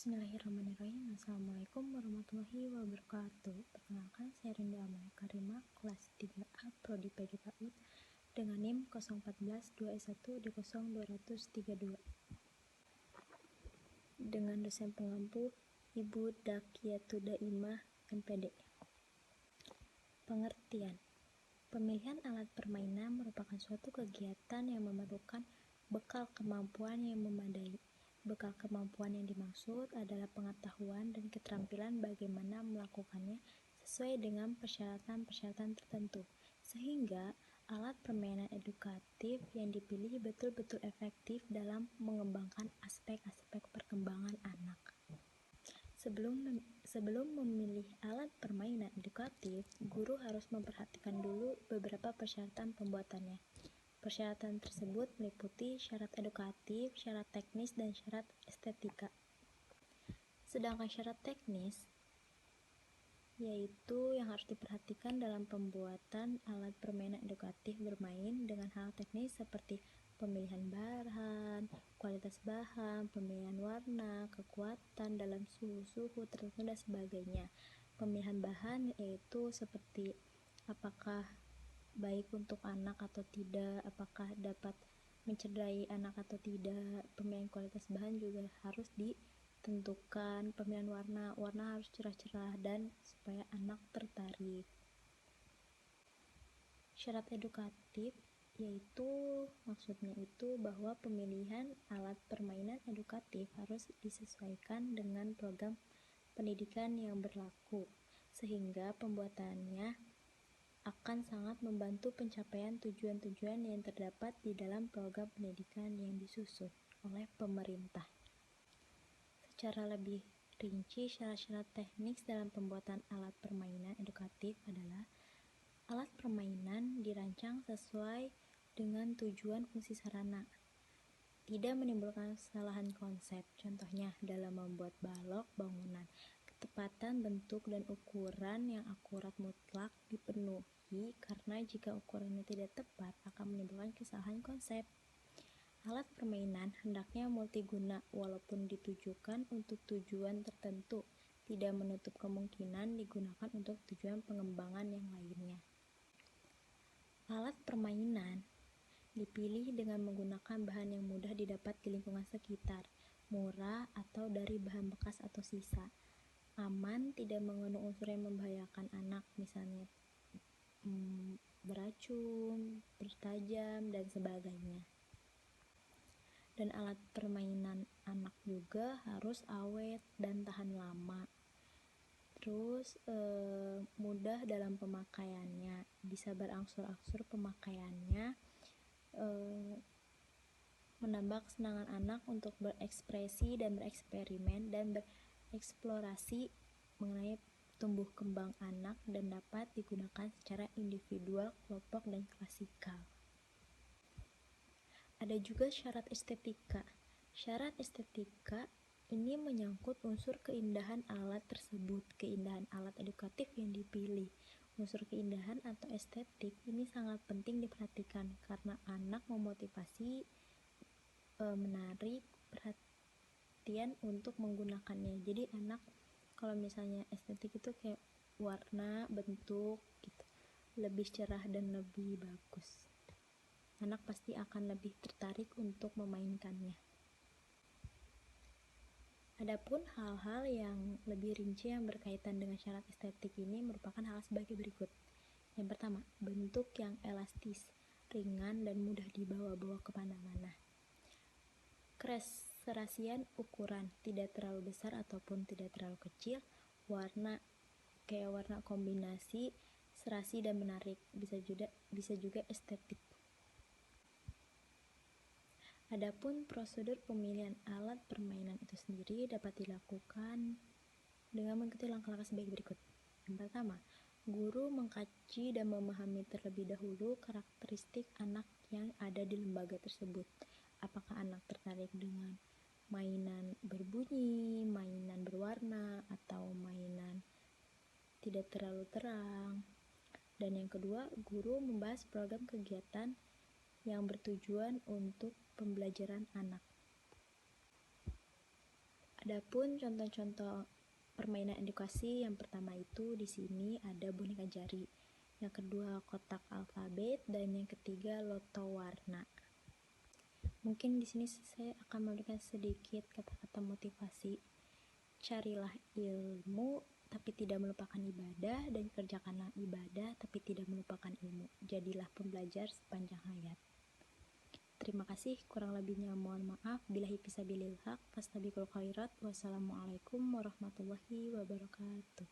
Bismillahirrahmanirrahim. Assalamualaikum warahmatullahi wabarakatuh. Perkenalkan, saya Rinda Amalia Karimah, kelas 3A Prodi PG PAUD dengan NIM 014 2S1 D0232 dengan dosen pengampu Ibu Dakiyatu Daimah MPD. Pengertian: pemilihan alat permainan merupakan suatu kegiatan yang memerlukan bekal kemampuan yang memadai. Bekal kemampuan yang dimaksud adalah pengetahuan dan keterampilan bagaimana melakukannya sesuai dengan persyaratan-persyaratan tertentu, sehingga alat permainan edukatif yang dipilih betul-betul efektif dalam mengembangkan aspek-aspek perkembangan anak. Sebelum memilih alat permainan edukatif, guru harus memperhatikan dulu beberapa persyaratan pembuatannya. Persyaratan tersebut meliputi syarat edukatif, syarat teknis, dan syarat estetika. Sedangkan syarat teknis yaitu yang harus diperhatikan dalam pembuatan alat permainan edukatif bermain dengan hal teknis seperti pemilihan bahan, kualitas bahan, pemilihan warna, kekuatan dalam suhu tertentu, dan sebagainya. Pemilihan bahan yaitu seperti apakah baik untuk anak atau tidak, apakah dapat mencederai anak atau tidak. Pemilihan kualitas bahan juga harus ditentukan. Pemilihan warna harus cerah-cerah dan supaya anak tertarik. Syarat edukatif yaitu maksudnya itu bahwa pemilihan alat permainan edukatif harus disesuaikan dengan program pendidikan yang berlaku, sehingga pembuatannya akan sangat membantu pencapaian tujuan-tujuan yang terdapat di dalam program pendidikan yang disusun oleh pemerintah. Secara lebih rinci, syarat-syarat teknis dalam pembuatan alat permainan edukatif adalah: alat permainan dirancang sesuai dengan tujuan fungsi sarana, tidak menimbulkan kesalahan konsep, contohnya dalam membuat balok bangunan, ketepatan bentuk dan ukuran yang akurat mutlak dipenuhi, karena jika ukurannya tidak tepat akan menimbulkan kesalahan konsep. Alat permainan hendaknya multiguna, walaupun ditujukan untuk tujuan tertentu, tidak menutup kemungkinan digunakan untuk tujuan pengembangan yang lainnya. Alat permainan dipilih dengan menggunakan bahan yang mudah didapat di lingkungan sekitar, murah atau dari bahan bekas atau sisa, aman, tidak mengandung unsur yang membahayakan anak, misalnya beracun, bertajam, dan sebagainya. Dan alat permainan anak juga harus awet dan tahan lama. Terus mudah dalam pemakaiannya, bisa berangsur-angsur pemakaiannya, menambah kesenangan anak untuk berekspresi dan bereksperimen dan bereksplorasi mengenai tumbuh kembang anak, dan dapat digunakan secara individual, kelompok, dan klasikal. Ada juga syarat estetika. Syarat estetika ini menyangkut unsur keindahan alat tersebut, keindahan alat edukatif yang dipilih. Unsur keindahan atau estetik ini sangat penting diperhatikan karena anak memotivasi, menarik perhatian untuk menggunakannya. Jadi anak kalau misalnya estetik itu kayak warna, bentuk gitu, lebih cerah dan lebih bagus, anak pasti akan lebih tertarik untuk memainkannya. Adapun hal-hal yang lebih rinci yang berkaitan dengan syarat estetik ini merupakan hal sebagai berikut. Yang pertama, bentuk yang elastis, ringan, dan mudah dibawa-bawa kemana-mana. Keserasian ukuran, tidak terlalu besar ataupun tidak terlalu kecil. Warna, kayak warna kombinasi, serasi dan menarik, bisa juga estetik. Adapun prosedur pemilihan alat permainan itu sendiri dapat dilakukan dengan mengikuti langkah-langkah sebagai berikut. Yang pertama, guru mengkaji dan memahami terlebih dahulu karakteristik anak yang ada di lembaga tersebut. Apakah anak tertarik dengan mainan berbunyi, mainan berwarna, atau mainan tidak terlalu terang. Dan yang kedua, guru membahas program kegiatan yang bertujuan untuk pembelajaran anak. Adapun contoh-contoh permainan edukasi, yang pertama itu di sini ada boneka jari, yang kedua kotak alfabet, dan yang ketiga loto warna. Mungkin di sini saya akan memberikan sedikit kata-kata motivasi. Carilah ilmu tapi tidak melupakan ibadah, dan kerjakanlah ibadah tapi tidak melupakan ilmu. Jadilah pembelajar sepanjang hayat. Terima kasih, kurang lebihnya mohon maaf. Billahi fisabilil haq, fastabiqul khairat. Wassalamualaikum warahmatullahi wabarakatuh.